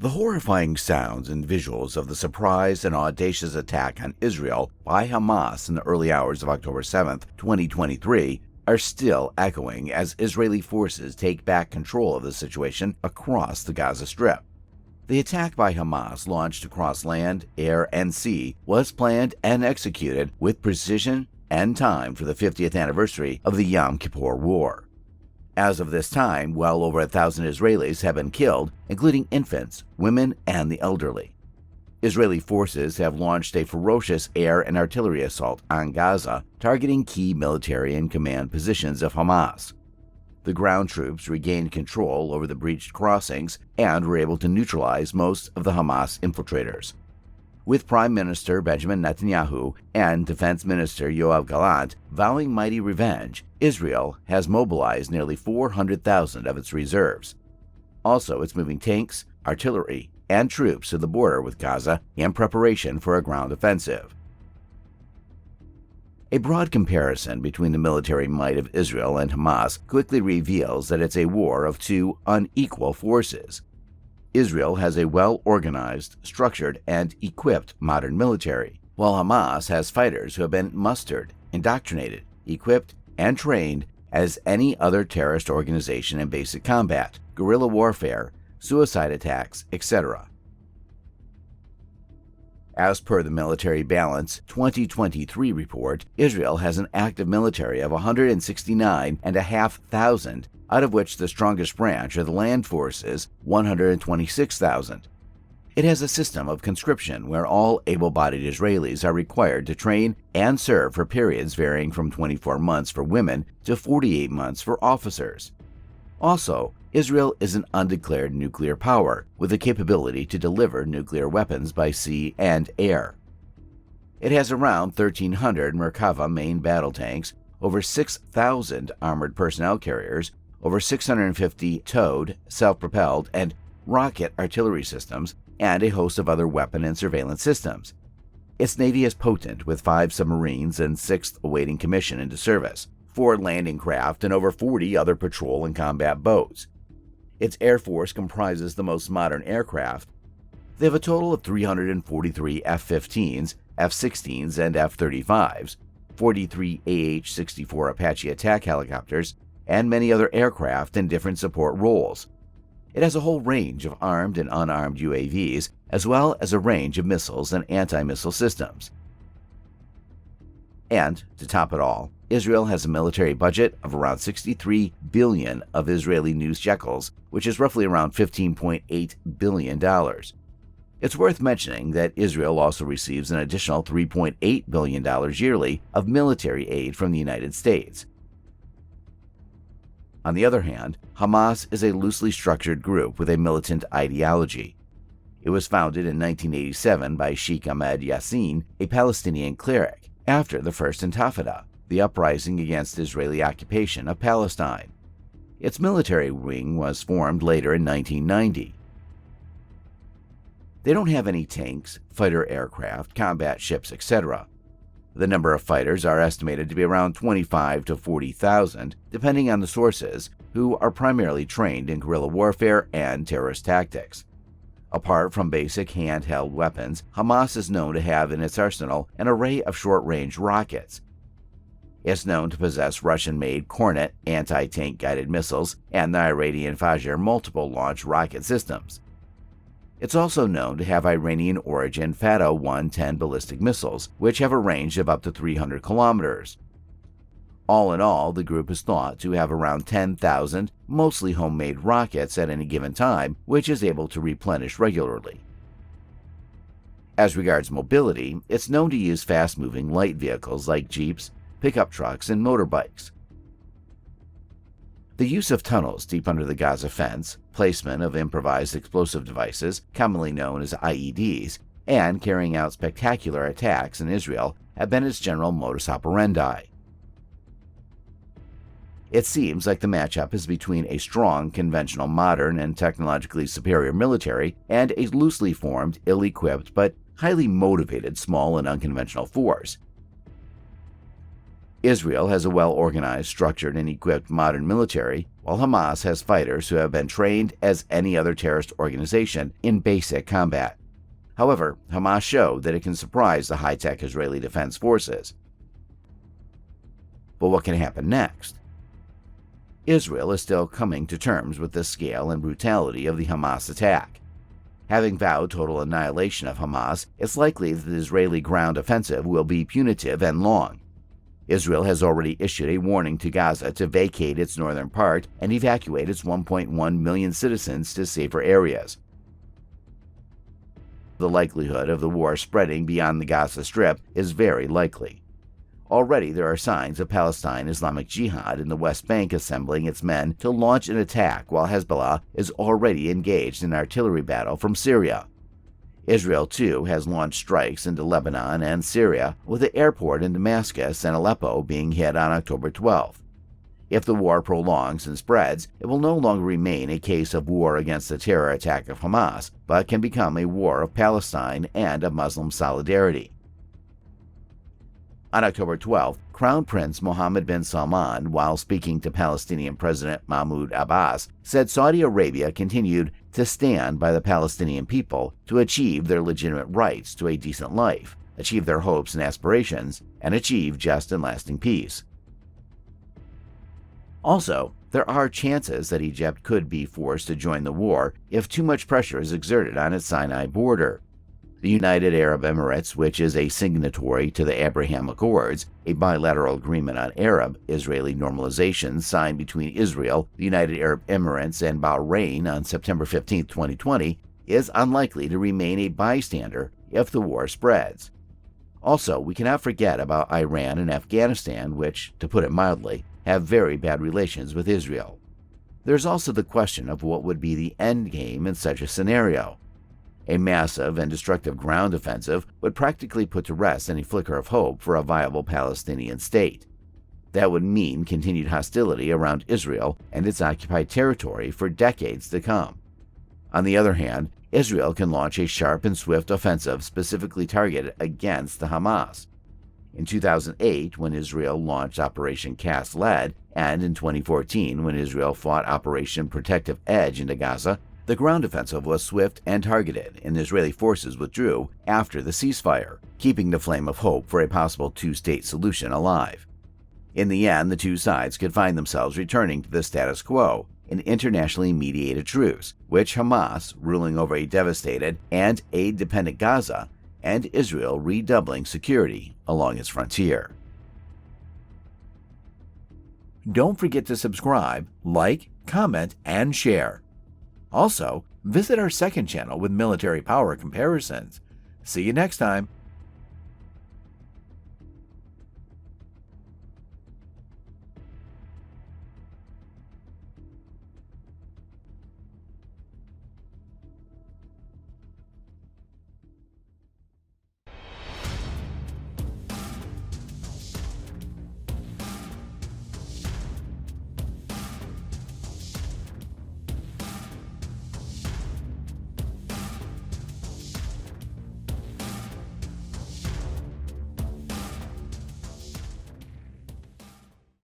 The horrifying sounds and visuals of the surprise and audacious attack on Israel by Hamas in the early hours of October 7, 2023, are still echoing as Israeli forces take back control of the situation across the Gaza Strip. The attack by Hamas, launched across land, air, and sea, was planned and executed with precision and time for the 50th anniversary of the Yom Kippur War. As of this time, well over 1,000 Israelis have been killed, including infants, women, and the elderly. Israeli forces have launched a ferocious air and artillery assault on Gaza, targeting key military and command positions of Hamas. The ground troops regained control over the breached crossings and were able to neutralize most of the Hamas infiltrators. With Prime Minister Benjamin Netanyahu and Defense Minister Yoav Gallant vowing mighty revenge, Israel has mobilized nearly 400,000 of its reserves. Also, it's moving tanks, artillery, and troops to the border with Gaza in preparation for a ground offensive. A broad comparison between the military might of Israel and Hamas quickly reveals that it's a war of two unequal forces. Israel has a well-organized, structured, and equipped modern military, while Hamas has fighters who have been mustered, indoctrinated, equipped, and trained as any other terrorist organization in basic combat, guerrilla warfare, suicide attacks, etc. As per the Military Balance 2023 report, Israel has an active military of 169,500, out of which the strongest branch are the land forces, 126,000. It has a system of conscription where all able-bodied Israelis are required to train and serve for periods varying from 24 months for women to 48 months for officers. Also, Israel is an undeclared nuclear power with the capability to deliver nuclear weapons by sea and air. It has around 1,300 Merkava main battle tanks, over 6,000 armored personnel carriers, over 650 towed, self-propelled, and rocket artillery systems, and a host of other weapon and surveillance systems. Its navy is potent, with 5 submarines and 6th awaiting commission into service, 4 landing craft, and over 40 other patrol and combat boats. Its air force comprises the most modern aircraft. They have a total of 343 F-15s, F-16s, and F-35s, 43 AH-64 Apache attack helicopters, and many other aircraft in different support roles. It has a whole range of armed and unarmed UAVs, as well as a range of missiles and anti-missile systems. And, to top it all, Israel has a military budget of around 63 billion of Israeli news shekels, which is roughly around $15.8 billion. It's worth mentioning that Israel also receives an additional $3.8 billion yearly of military aid from the United States. On the other hand, Hamas is a loosely structured group with a militant ideology. It was founded in 1987 by Sheikh Ahmed Yassin, a Palestinian cleric, after the First Intifada, the uprising against Israeli occupation of Palestine. Its military wing was formed later in 1990. They don't have any tanks, fighter aircraft, combat ships, etc. The number of fighters are estimated to be around 25 to 40,000, depending on the sources, who are primarily trained in guerrilla warfare and terrorist tactics. Apart from basic handheld weapons, Hamas is known to have in its arsenal an array of short-range rockets. It's known to possess Russian-made Kornet anti-tank guided missiles and the Iranian Fajr multiple-launch rocket systems. It's also known to have Iranian-origin Fatah 110 ballistic missiles, which have a range of up to 300 kilometers. All in all, the group is thought to have around 10,000, mostly homemade rockets at any given time, which is able to replenish regularly. As regards mobility, it's known to use fast-moving light vehicles like jeeps, pickup trucks, and motorbikes. The use of tunnels deep under the Gaza fence, placement of improvised explosive devices, commonly known as IEDs, and carrying out spectacular attacks in Israel have been its general modus operandi. It seems like the matchup is between a strong, conventional, modern, and technologically superior military and a loosely formed, ill-equipped, but highly motivated small and unconventional force. Israel has a well-organized, structured, and equipped modern military, while Hamas has fighters who have been trained as any other terrorist organization in basic combat. However, Hamas showed that it can surprise the high-tech Israeli Defense Forces. But what can happen next? Israel is still coming to terms with the scale and brutality of the Hamas attack. Having vowed total annihilation of Hamas, it's likely that the Israeli ground offensive will be punitive and long. Israel has already issued a warning to Gaza to vacate its northern part and evacuate its 1.1 million citizens to safer areas. The likelihood of the war spreading beyond the Gaza Strip is very likely. Already there are signs of Palestine Islamic Jihad in the West Bank assembling its men to launch an attack while Hezbollah is already engaged in artillery battle from Syria. Israel, too, has launched strikes into Lebanon and Syria, with the airport in Damascus and Aleppo being hit on October 12th. If the war prolongs and spreads, it will no longer remain a case of war against the terror attack of Hamas, but can become a war of Palestine and of Muslim solidarity. On October 12th, Crown Prince Mohammed bin Salman, while speaking to Palestinian President Mahmoud Abbas, said Saudi Arabia continued to stand by the Palestinian people to achieve their legitimate rights to a decent life, achieve their hopes and aspirations, and achieve just and lasting peace. Also, there are chances that Egypt could be forced to join the war if too much pressure is exerted on its Sinai border. The United Arab Emirates, which is a signatory to the Abraham Accords, a bilateral agreement on Arab-Israeli normalization signed between Israel, the United Arab Emirates, and Bahrain on September 15, 2020, is unlikely to remain a bystander if the war spreads. Also, we cannot forget about Iran and Afghanistan, which, to put it mildly, have very bad relations with Israel. There's also the question of what would be the end game in such a scenario. A massive and destructive ground offensive would practically put to rest any flicker of hope for a viable Palestinian state. That would mean continued hostility around Israel and its occupied territory for decades to come. On the other hand, Israel can launch a sharp and swift offensive specifically targeted against the Hamas. In 2008, when Israel launched Operation Cast Lead, and in 2014, when Israel fought Operation Protective Edge into Gaza, the ground offensive was swift and targeted, and Israeli forces withdrew after the ceasefire, keeping the flame of hope for a possible two-state solution alive. In the end, the two sides could find themselves returning to the status quo, an internationally mediated truce, which Hamas ruling over a devastated and aid-dependent Gaza, and Israel redoubling security along its frontier. Don't forget to subscribe, like, comment, and share. Also, visit our second channel with military power comparisons. See you next time.